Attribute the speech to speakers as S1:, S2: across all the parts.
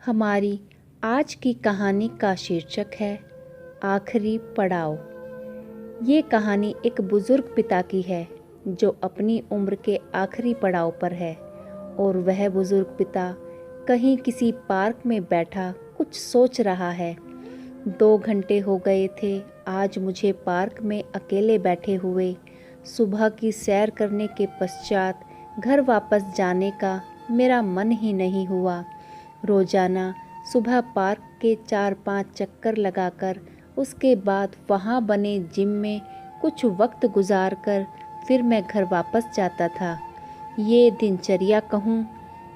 S1: हमारी आज की कहानी का शीर्षक है आखिरी पड़ाव। ये कहानी एक बुजुर्ग पिता की है जो अपनी उम्र के आखिरी पड़ाव पर है और वह बुजुर्ग पिता कहीं किसी पार्क में बैठा कुछ सोच रहा है। 2 घंटे हो गए थे आज मुझे पार्क में अकेले बैठे हुए। सुबह की सैर करने के पश्चात घर वापस जाने का मेरा मन ही नहीं हुआ। रोजाना सुबह पार्क के 4-5 चक्कर लगाकर उसके बाद वहाँ बने जिम में कुछ वक्त गुजारकर फिर मैं घर वापस जाता था। ये दिनचर्या कहूँ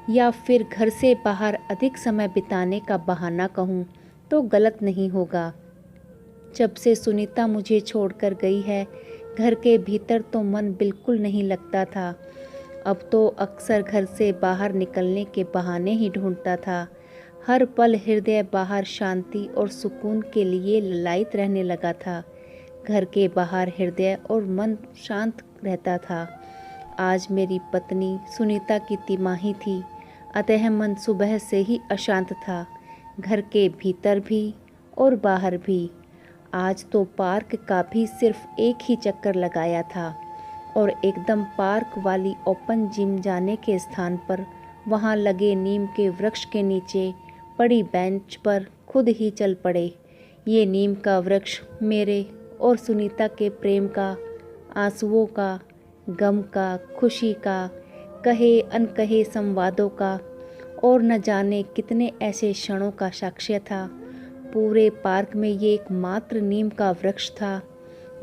S1: या फिर घर से बाहर अधिक समय बिताने का बहाना कहूँ तो गलत नहीं होगा। जब से सुनीता मुझे छोड़कर गई है, घर के भीतर तो मन बिल्कुल नहीं लगता था। अब तो अक्सर घर से बाहर निकलने के बहाने ही ढूंढता था। हर पल हृदय बाहर शांति और सुकून के लिए ललायित रहने लगा था। घर के बाहर हृदय और मन शांत रहता था। आज मेरी पत्नी सुनीता की तिमाही थी, अतः मन सुबह से ही अशांत था, घर के भीतर भी और बाहर भी। आज तो पार्क का भी सिर्फ एक ही चक्कर लगाया था और एकदम पार्क वाली ओपन जिम जाने के स्थान पर वहाँ लगे नीम के वृक्ष के नीचे पड़ी बेंच पर खुद ही चल पड़े। ये नीम का वृक्ष मेरे और सुनीता के प्रेम का, आंसुओं का, गम का, खुशी का, कहे अनकहे संवादों का और न जाने कितने ऐसे क्षणों का साक्ष्य था। पूरे पार्क में ये एकमात्र नीम का वृक्ष था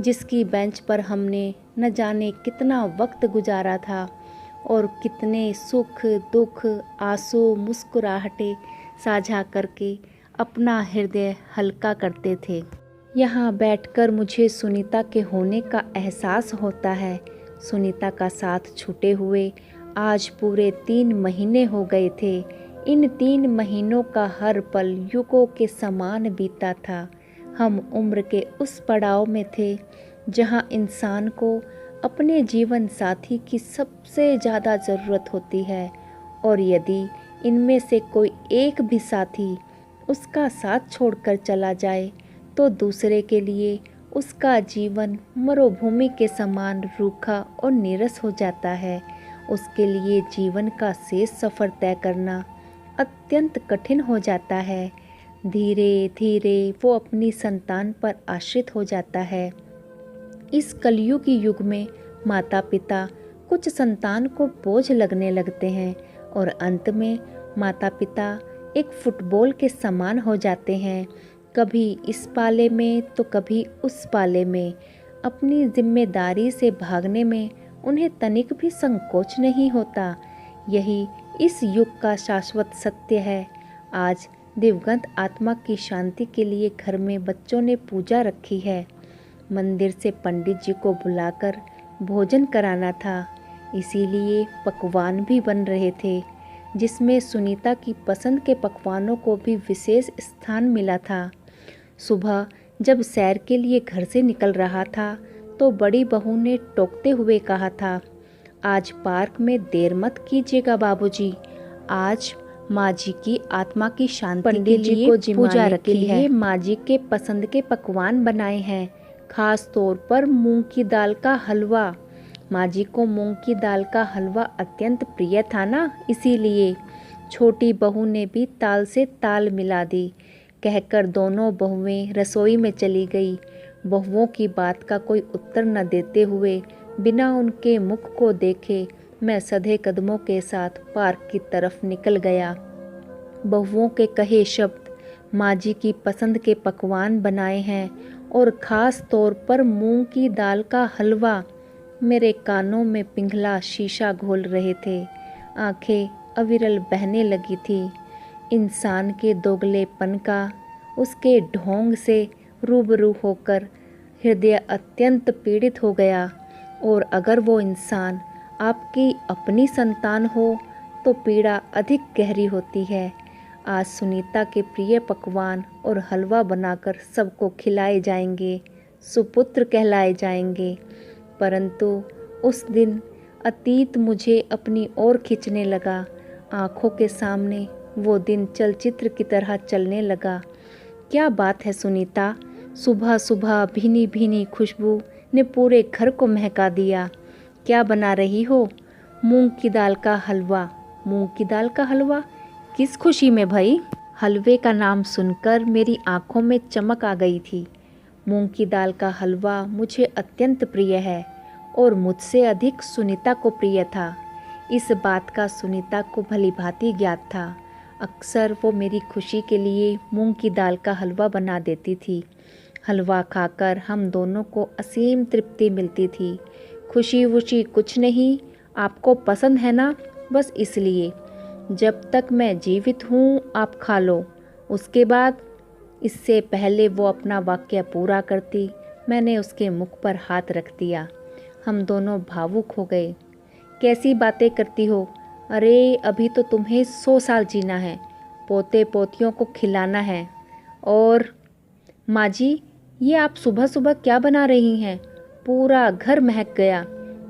S1: जिसकी बेंच पर हमने न जाने कितना वक्त गुजारा था और कितने सुख दुख, आंसू, मुस्कुराहटें साझा करके अपना हृदय हल्का करते थे। यहाँ बैठकर मुझे सुनीता के होने का एहसास होता है। सुनीता का साथ छूटे हुए आज पूरे 3 महीने हो गए थे। इन 3 महीनों का हर पल युगों के समान बीता था। हम उम्र के उस पड़ाव में थे जहाँ इंसान को अपने जीवन साथी की सबसे ज़्यादा ज़रूरत होती है और यदि इनमें से कोई एक भी साथी उसका साथ छोड़कर चला जाए तो दूसरे के लिए उसका जीवन मरुभूमि के समान रूखा और नीरस हो जाता है। उसके लिए जीवन का शेष सफ़र तय करना अत्यंत कठिन हो जाता है। धीरे धीरे वो अपनी संतान पर आश्रित हो जाता है। इस कलयुगी युग में माता पिता कुछ संतान को बोझ लगने लगते हैं और अंत में माता पिता एक फुटबॉल के समान हो जाते हैं, कभी इस पाले में तो कभी उस पाले में। अपनी जिम्मेदारी से भागने में उन्हें तनिक भी संकोच नहीं होता। यही इस युग का शाश्वत सत्य है। आज दिवंगत आत्मा की शांति के लिए घर में बच्चों ने पूजा रखी है। मंदिर से पंडित जी को बुलाकर भोजन कराना था, इसीलिए पकवान भी बन रहे थे जिसमें सुनीता की पसंद के पकवानों को भी विशेष स्थान मिला था। सुबह जब सैर के लिए घर से निकल रहा था तो बड़ी बहू ने टोकते हुए कहा था, आज पार्क में देर मत कीजिएगा बाबूजी, आज माँ जी की आत्मा की शांति के लिए पूजा रखी है। माँ जी के पसंद के पकवान बनाए हैं, खास तौर पर मूंग की दाल का हलवा। माँ जी को मूंग की दाल का हलवा अत्यंत प्रिय था ना, इसीलिए। छोटी बहू ने भी ताल से ताल मिला दी, कहकर दोनों बहुएं रसोई में चली गई। बहुओं की बात का कोई उत्तर न देते हुए बिना उनके मुख को देखे मैं सधे कदमों के साथ पार्क की तरफ निकल गया। बहुओं के कहे शब्द, माँ जी की पसंद के पकवान बनाए हैं और ख़ास तौर पर मूंग की दाल का हलवा, मेरे कानों में पिघला शीशा घोल रहे थे। आंखें अविरल बहने लगी थी। इंसान के दोगलेपन का, उसके ढोंग से रूबरू होकर हृदय अत्यंत पीड़ित हो गया। और अगर वो इंसान आपकी अपनी संतान हो तो पीड़ा अधिक गहरी होती है। आज सुनीता के प्रिय पकवान और हलवा बनाकर सबको खिलाए जाएंगे, सुपुत्र कहलाए जाएंगे। परंतु उस दिन अतीत मुझे अपनी ओर खींचने लगा। आँखों के सामने वो दिन चलचित्र की तरह चलने लगा। क्या बात है सुनीता, सुबह सुबह भीनी भीनी खुशबू ने पूरे घर को महका दिया। क्या बना रही हो? मूंग की दाल का हलवा। मूंग की दाल का हलवा? किस खुशी में भाई? हलवे का नाम सुनकर मेरी आंखों में चमक आ गई थी। मूंग की दाल का हलवा मुझे अत्यंत प्रिय है और मुझसे अधिक सुनीता को प्रिय था। इस बात का सुनीता को भली भांति ज्ञात था। अक्सर वो मेरी खुशी के लिए मूंग की दाल का हलवा बना देती थी। हलवा खाकर हम दोनों को असीम तृप्ति मिलती थी। खुशी वुशी कुछ नहीं, आपको पसंद है ना, बस इसलिए। जब तक मैं जीवित हूँ आप खा लो। उसके बाद? इससे पहले वो अपना वाक्य पूरा करती, मैंने उसके मुख पर हाथ रख दिया। हम दोनों भावुक हो गए। कैसी बातें करती हो? अरे अभी तो तुम्हें 100 साल जीना है, पोते पोतियों को खिलाना है। और माँ जी, ये आप सुबह सुबह क्या बना रही हैं? पूरा घर महक गया।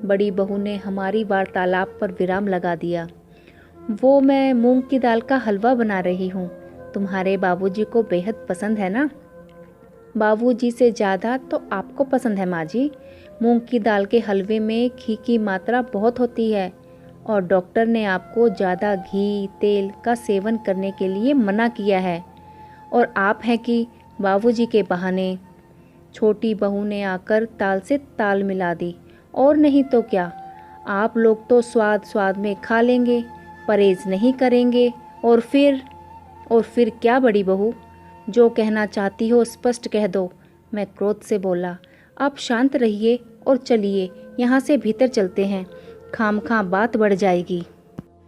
S1: बड़ी बहू ने हमारी वार्तालाप पर विराम लगा दिया। वो मैं मूंग की दाल का हलवा बना रही हूँ। तुम्हारे बाबूजी को बेहद पसंद है ना? बाबूजी से ज़्यादा तो आपको पसंद है माँ जी। मूंग की दाल के हलवे में घी की मात्रा बहुत होती है और डॉक्टर ने आपको ज़्यादा घी तेल का सेवन करने के लिए मना किया है। और आप हैं कि बाबूजी के बहाने। छोटी बहू ने आकर ताल से ताल मिला दी। और नहीं तो क्या, आप लोग तो स्वाद स्वाद में खा लेंगे, परहेज नहीं करेंगे। और फिर क्या बड़ी बहू? जो कहना चाहती हो स्पष्ट कह दो। मैं क्रोध से बोला। आप शांत रहिए और चलिए, यहाँ से भीतर चलते हैं, खामखा बात बढ़ जाएगी।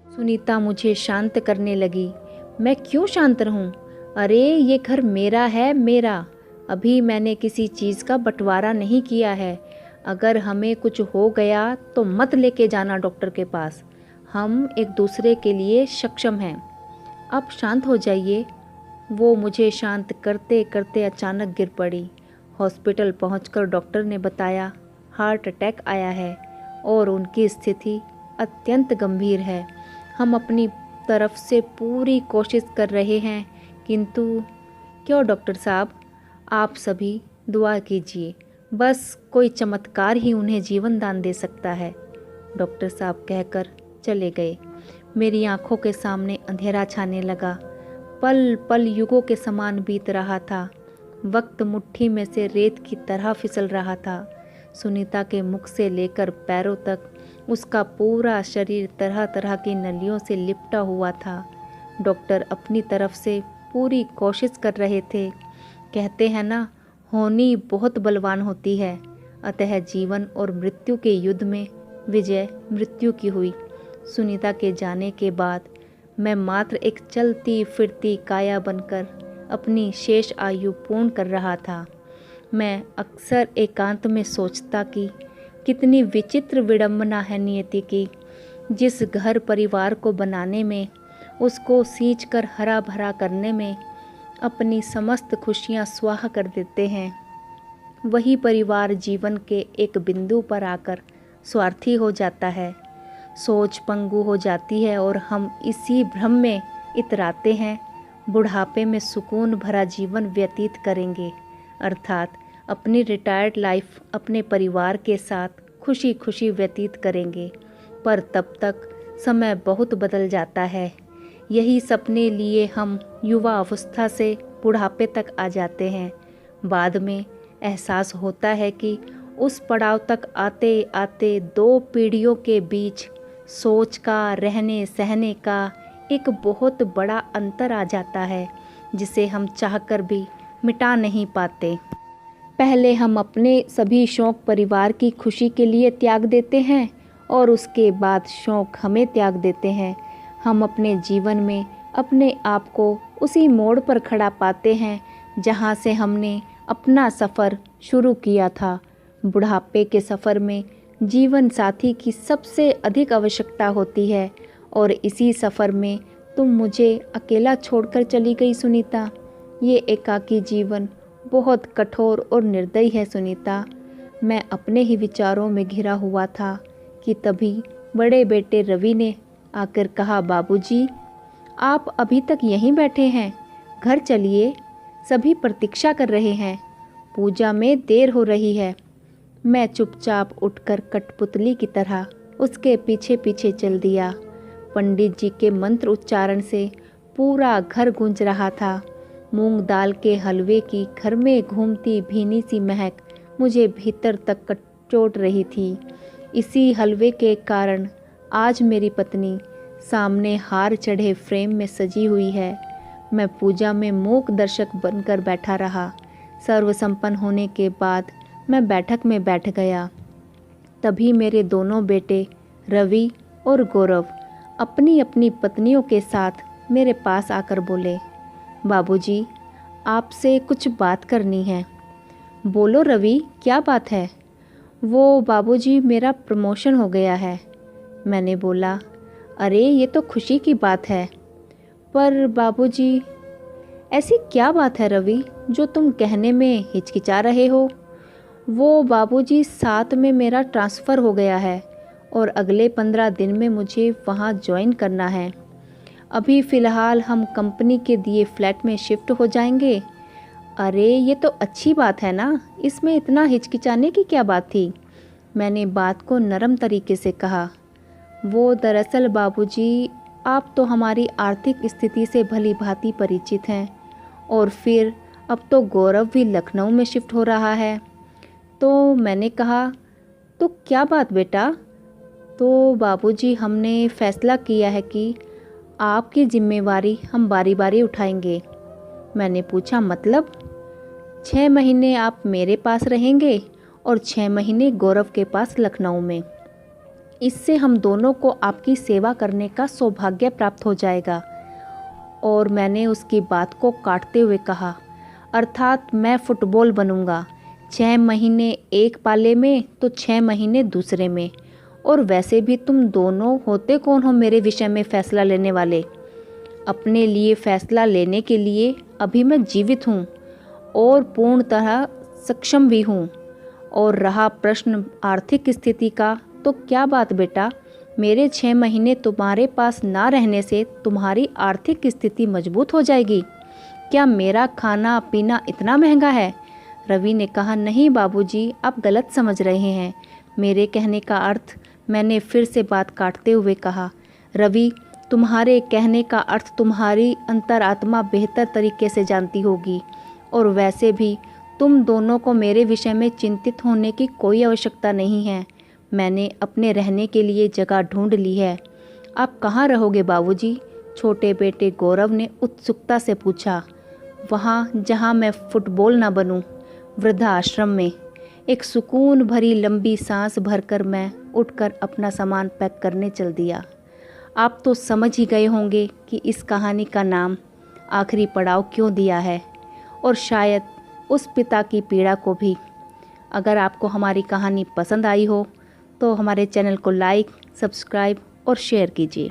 S1: सुनीता मुझे शांत करने लगी। मैं क्यों शांत रहूं? अरे ये घर मेरा है, मेरा। अभी मैंने किसी चीज़ का बंटवारा नहीं किया है। अगर हमें कुछ हो गया तो मत लेके जाना डॉक्टर के पास। हम एक दूसरे के लिए सक्षम हैं। अब शांत हो जाइए। वो मुझे शांत करते करते अचानक गिर पड़ी। हॉस्पिटल पहुंचकर डॉक्टर ने बताया हार्ट अटैक आया है और उनकी स्थिति अत्यंत गंभीर है। हम अपनी तरफ से पूरी कोशिश कर रहे हैं, किंतु क्यों डॉक्टर साहब, आप सभी दुआ कीजिए, बस कोई चमत्कार ही उन्हें जीवन दान दे सकता है। डॉक्टर साहब कहकर चले गए। मेरी आंखों के सामने अंधेरा छाने लगा। पल पल युगों के समान बीत रहा था। वक्त मुट्ठी में से रेत की तरह फिसल रहा था। सुनीता के मुख से लेकर पैरों तक उसका पूरा शरीर तरह तरह की नलियों से लिपटा हुआ था। डॉक्टर अपनी तरफ से पूरी कोशिश कर रहे थे। कहते हैं ना, होनी बहुत बलवान होती है। अतः जीवन और मृत्यु के युद्ध में विजय मृत्यु की हुई। सुनीता के जाने के बाद मैं मात्र एक चलती फिरती काया बनकर अपनी शेष आयु पूर्ण कर रहा था। मैं अक्सर एकांत में सोचता कि कितनी विचित्र विडंबना है नियति की, जिस घर परिवार को बनाने में, उसको सींच कर हरा भरा करने में अपनी समस्त खुशियाँ स्वाहा कर देते हैं, वही परिवार जीवन के एक बिंदु पर आकर स्वार्थी हो जाता है। सोच पंगु हो जाती है और हम इसी भ्रम में इतराते हैं बुढ़ापे में सुकून भरा जीवन व्यतीत करेंगे, अर्थात अपनी रिटायर्ड लाइफ अपने परिवार के साथ खुशी खुशी व्यतीत करेंगे। पर तब तक समय बहुत बदल जाता है। यही सपने लिए हम युवा अवस्था से बुढ़ापे तक आ जाते हैं। बाद में एहसास होता है कि उस पड़ाव तक आते आते 2 पीढ़ियों के बीच सोच का, रहने सहने का एक बहुत बड़ा अंतर आ जाता है, जिसे हम चाहकर भी मिटा नहीं पाते। पहले हम अपने सभी शौक परिवार की खुशी के लिए त्याग देते हैं और उसके बाद शौक हमें त्याग देते हैं। हम अपने जीवन में अपने आप को उसी मोड़ पर खड़ा पाते हैं जहाँ से हमने अपना सफ़र शुरू किया था। बुढ़ापे के सफ़र में जीवन साथी की सबसे अधिक आवश्यकता होती है और इसी सफ़र में तुम मुझे अकेला छोड़कर चली गई सुनीता। ये एकाकी जीवन बहुत कठोर और निर्दयी है सुनीता। मैं अपने ही विचारों में घिरा हुआ था कि तभी बड़े बेटे रवि ने आकर कहा, बाबूजी, आप अभी तक यहीं बैठे हैं? घर चलिए, सभी प्रतीक्षा कर रहे हैं। पूजा में देर हो रही है। मैं चुपचाप उठकर कठपुतली की तरह उसके पीछे पीछे चल दिया। पंडित जी के मंत्र उच्चारण से पूरा घर गूंज रहा था। मूंग दाल के हलवे की घर में घूमती भीनी सी महक मुझे भीतर तक कचोट रही थी। इसी हलवे के कारण आज मेरी पत्नी सामने हार चढ़े फ्रेम में सजी हुई है। मैं पूजा में मूक दर्शक बनकर बैठा रहा। सर्व संपन्न होने के बाद मैं बैठक में बैठ गया। तभी मेरे दोनों बेटे रवि और गौरव अपनी अपनी पत्नियों के साथ मेरे पास आकर बोले, बाबूजी, आपसे कुछ बात करनी है। बोलो रवि, क्या बात है? वो बाबूजी, मेरा प्रमोशन हो गया है। मैंने बोला, अरे ये तो खुशी की बात है। पर बाबूजी, ऐसी क्या बात है रवि जो तुम कहने में हिचकिचा रहे हो? वो बाबूजी, 7 में मेरा ट्रांसफ़र हो गया है और अगले 15 दिन में मुझे वहाँ ज्वाइन करना है। अभी फ़िलहाल हम कंपनी के दिए फ्लैट में शिफ्ट हो जाएंगे। अरे ये तो अच्छी बात है ना, इसमें इतना हिचकिचाने की क्या बात थी? मैंने बात को नरम तरीके से कहा। वो दरअसल बाबूजी, आप तो हमारी आर्थिक स्थिति से भली भांति परिचित हैं और फिर अब तो गौरव भी लखनऊ में शिफ्ट हो रहा है। तो मैंने कहा, तो क्या बात बेटा? तो बाबूजी, हमने फैसला किया है कि आपकी जिम्मेवारी हम बारी बारी उठाएंगे। मैंने पूछा, मतलब? 6 महीने आप मेरे पास रहेंगे और 6 महीने गौरव के पास लखनऊ में। इससे हम दोनों को आपकी सेवा करने का सौभाग्य प्राप्त हो जाएगा। और मैंने उसकी बात को काटते हुए कहा, अर्थात मैं फुटबॉल बनूंगा, 6 महीने एक पाले में तो 6 महीने दूसरे में। और वैसे भी तुम दोनों होते कौन हो मेरे विषय में फैसला लेने वाले? अपने लिए फैसला लेने के लिए अभी मैं जीवित हूँ और पूर्णतः सक्षम भी हूँ। और रहा प्रश्न आर्थिक स्थिति का, तो क्या बात बेटा, मेरे 6 महीने तुम्हारे पास ना रहने से तुम्हारी आर्थिक स्थिति मजबूत हो जाएगी? क्या मेरा खाना पीना इतना महंगा है? रवि ने कहा, नहीं बाबूजी, आप गलत समझ रहे हैं मेरे कहने का अर्थ। मैंने फिर से बात काटते हुए कहा, रवि, तुम्हारे कहने का अर्थ तुम्हारी अंतरात्मा बेहतर तरीके से जानती होगी। और वैसे भी तुम दोनों को मेरे विषय में चिंतित होने की कोई आवश्यकता नहीं है। मैंने अपने रहने के लिए जगह ढूंढ ली है। आप कहाँ रहोगे बाबूजी? छोटे बेटे गौरव ने उत्सुकता से पूछा। वहाँ जहाँ मैं फुटबॉल ना बनूं, वृद्धाश्रम में। एक सुकून भरी लंबी सांस भरकर मैं उठकर अपना सामान पैक करने चल दिया। आप तो समझ ही गए होंगे कि इस कहानी का नाम आखिरी पड़ाव क्यों दिया है, और शायद उस पिता की पीड़ा को भी। अगर आपको हमारी कहानी पसंद आई हो तो हमारे चैनल को लाइक, सब्सक्राइब और शेयर कीजिए।